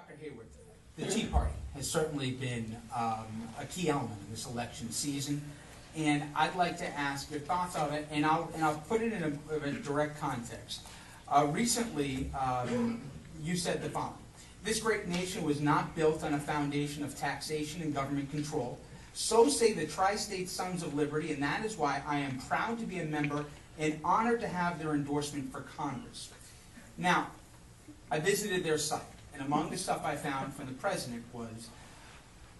Dr. Hayworth, the Tea Party has certainly been a key element in this election season, and I'd like to ask your thoughts on it, and I'll put it in a direct context. Recently, you said the following: "This great nation was not built on a foundation of taxation and government control. So say the Tri-State Sons of Liberty, and that is why I am proud to be a member and honored to have their endorsement for Congress." Now, I visited their site, and among the stuff I found from the president was,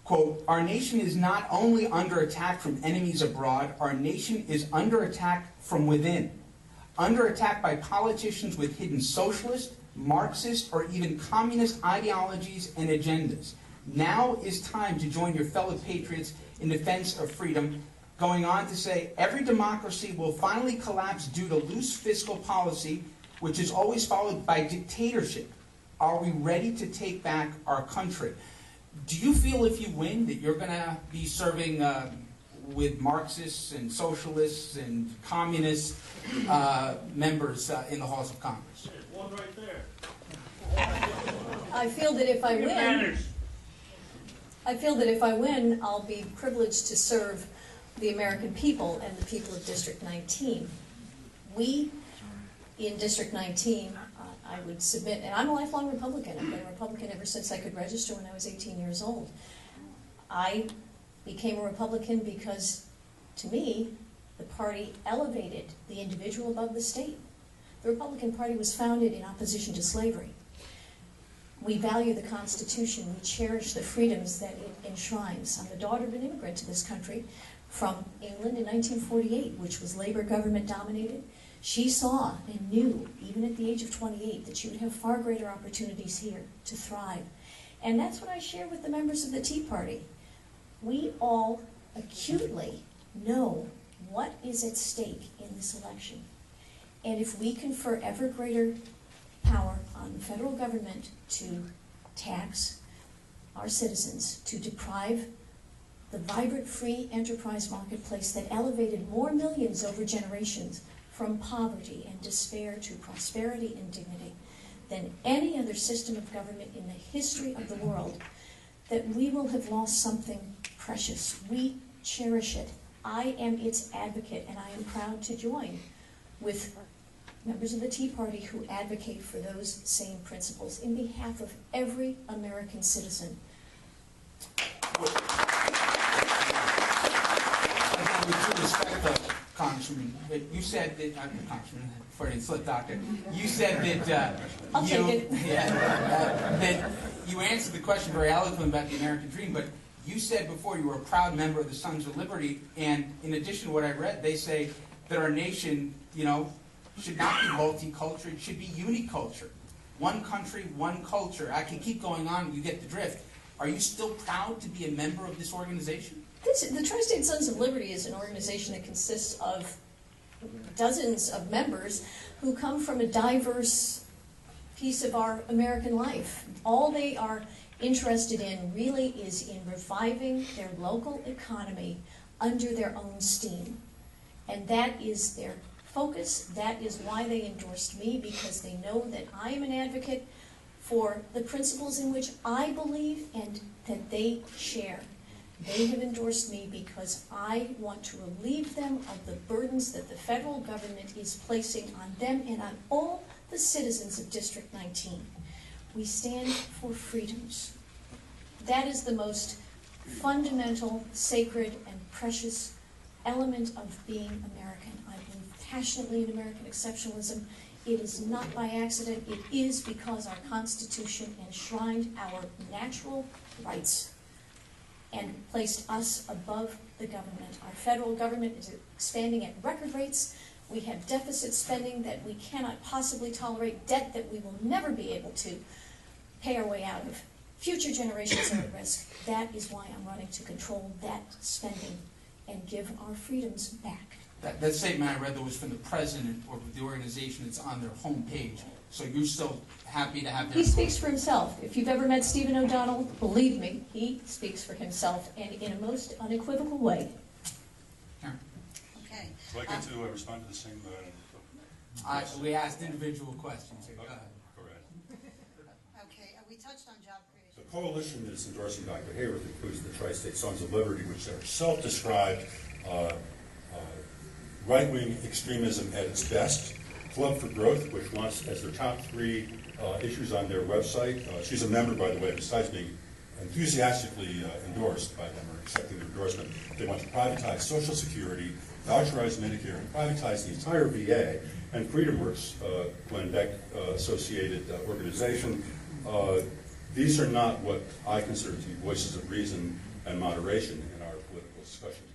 quote, "Our nation is not only under attack from enemies abroad, our nation is under attack from within. Under attack by politicians with hidden socialist, Marxist, or even communist ideologies and agendas. Now is time to join your fellow patriots in defense of freedom," going on to say, "Every democracy will finally collapse due to loose fiscal policy, which is always followed by dictatorship. Are we ready to take back our country?" Do you feel if you win that you're going to be serving with Marxists and socialists and communist members in the halls of Congress? One right there. I feel that if I win, I'll be privileged to serve the American people and the people of District 19. We, in District 19, I would submit, and I'm a lifelong Republican. I've been a Republican ever since I could register when I was 18 years old. I became a Republican because, to me, the party elevated the individual above the state. The Republican Party was founded in opposition to slavery. We value the Constitution. We cherish the freedoms that it enshrines. I'm the daughter of an immigrant to this country from England in 1948, which was labor government dominated. She saw and knew, even at the age of 28, that she would have far greater opportunities here to thrive. And that's what I share with the members of the Tea Party. We all acutely know what is at stake in this election. And if we confer ever greater power on the federal government to tax our citizens, to deprive the vibrant free enterprise marketplace that elevated more millions over generations from poverty and despair to prosperity and dignity than any other system of government in the history of the world, that we will have lost something precious. We cherish it. I am its advocate, and I am proud to join with members of the Tea Party who advocate for those same principles in behalf of every American citizen. With due respect, Congressman, you said that, Congressman, before I didn't slip, Doctor, you said that I'll take it. That you answered the question very eloquently about the American dream, but you said before you were a proud member of the Sons of Liberty, and in addition to what I read, they say that our nation, should not be multicultural, it should be unicultural. One country, one culture. I can keep going on, you get the drift. Are you still proud to be a member of this organization? The Tri-State Sons of Liberty is an organization that consists of dozens of members who come from a diverse piece of our American life. All they are interested in really is in reviving their local economy under their own steam. And that is their focus. That is why they endorsed me, because they know that I am an advocate for the principles in which I believe and that they share. They have endorsed me because I want to relieve them of the burdens that the federal government is placing on them and on all the citizens of District 19. We stand for freedoms. That is the most fundamental, sacred, and precious element of being American. I believe passionately in American exceptionalism. It is not by accident. It is because our Constitution enshrined our natural rights and placed us above the government. Our federal government is expanding at record rates. We have deficit spending that we cannot possibly tolerate, debt that we will never be able to pay our way out of. Future generations are at risk. That is why I'm running to control that spending and give our freedoms back. That statement I read, though, was from the president or the organization that's on their homepage. So you're still happy to have their... He speaks for himself. If you've ever met Stephen O'Donnell, believe me, he speaks for himself, and in a most unequivocal way. Karen? Okay. Do I get to respond to the same... We asked individual questions here. Go ahead. Go ahead. Okay. Are we talking touched on job creation. The coalition that is endorsing Dr. Hayworth includes the Tri-State Sons of Liberty, which are self-described right-wing extremism at its best. Club for Growth, which wants as their top 3 issues on their website. She's a member, by the way, besides being enthusiastically endorsed by them or accepting their endorsement. They want to privatize Social Security, voucherize Medicare, and privatize the entire VA. And Freedom Works, Glenn Beck associated organization. These are not what I consider to be voices of reason and moderation in our political discussions.